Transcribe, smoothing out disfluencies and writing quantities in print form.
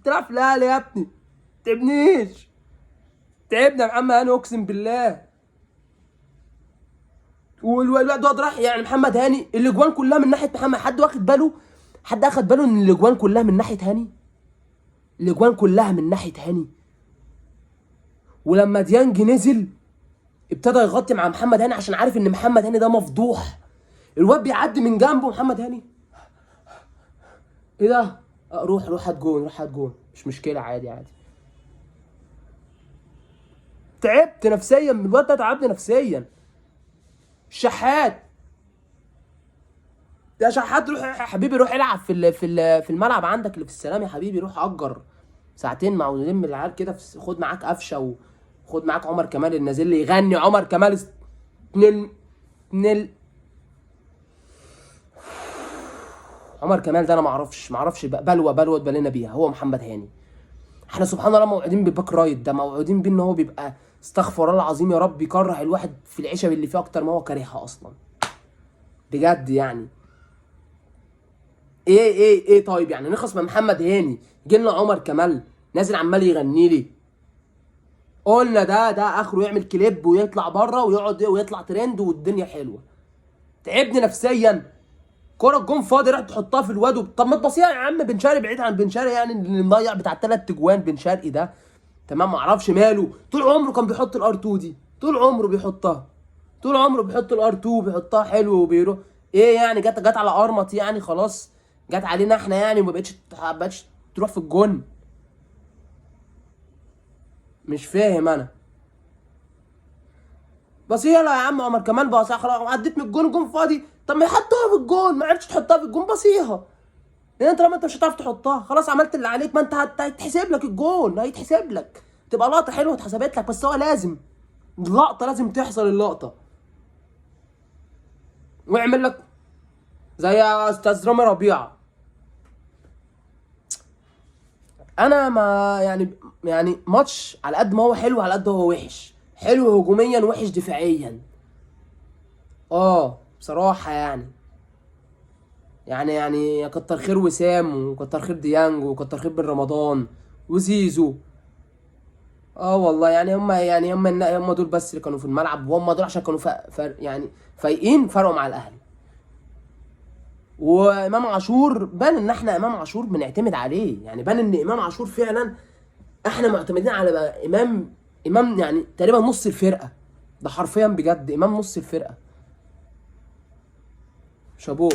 تلعب في الاهلي يا ابني، تبنيش. تعبنا يا محمد هاني اقسم بالله. والواد ده راح يعني محمد هاني الاجوان كلها من ناحيه محمد. حد واخد باله؟ حد اخد باله ان الاجوان كلها من ناحيه هاني؟ الاجوان كلها من ناحيه هاني. ولما ديانج نزل ابتدى يغطي مع محمد هاني عشان عارف ان محمد هاني ده مفضوح. الواد بيعدي من جنبه محمد هاني، ايه ده؟ روح هات جون، روح هات جون، مش مشكله، عادي عادي. تعبت نفسيا من الواد ده، تعبني نفسيا. الشحات يا شحات، روح يا حبيبي، روح العب في الملعب عندك اللي في السلام يا حبيبي. روح اجر ساعتين مع لم العيال كده، خد معاك قفشه وخد معاك عمر كمال اللي نازل لي يغني. عمر كمال نل عمر كمال ده انا ما اعرفش بلوه اتبلينا بيها هو محمد هاني. احنا سبحان الله موعودين بباك رايت ده، موعودين بيه ان هو بيبقى استغفر الله العظيم يا رب يكره الواحد في العشب اللي فيه اكتر ما هو كارهها اصلا بجد يعني. ايه طيب يعني نخلص من محمد هاني، جيلنا عمر كمال نازل عمال يغني لي، قلنا ده اخره يعمل كليب ويطلع بره ويقعد ويطلع ترند والدنيا حلوه. تعبني نفسيا. كرة الجون فاضي رحت تحطها في الواد. طب ما تبصيها يا عم بن شرقي، بعيد عن بن شرقي يعني اللي مضيع بتاع 3 اجوان بن شرقي ده، تمام؟ ما اعرفش ماله، طول عمره كان بيحط الار 2 دي، طول عمره بيحطها، طول عمره بيحط الار 2 بيحطها حلو وبيروح. ايه يعني جت على ارمط يعني خلاص، جت علينا احنا يعني وما بقتش تروح في الجون. مش فاهم انا. بس يلا يا عم عمر كمال بقى خلاص عديت من الجون فاضي. طب ما يحطها في الجون، ما عرفتش تحطها في الجون بصيها. لان انت لما انت مش هتعرف تحطها خلاص عملت اللي عليك، ما انت هيتحسب لك الجون، هيتحسب لك، تبقى لقطه حلوه اتحسبت لك. بس هو لازم اللقطه لازم تحصل اللقطه. ويعمل لك زي يا استاذ رامي ربيعه. انا ما يعني ماتش على قد ما هو حلو على قد هو وحش. حلو هجوميا وحش دفاعيا. بصراحه يعني كتر خير وسام وكتر خير ديانج وكتر خير بن رمضان وزيزو. والله يعني هم دول بس اللي كانوا في الملعب، وهم دول عشان كانوا يعني فايقين فرقوا مع الاهلي. وامام عاشور بان ان احنا امام عاشور بنعتمد عليه، يعني بان ان امام عاشور فعلا احنا معتمدين على امام يعني تقريبا نص الفرقه. ده حرفيا بجد امام نص الفرقه. شابوه.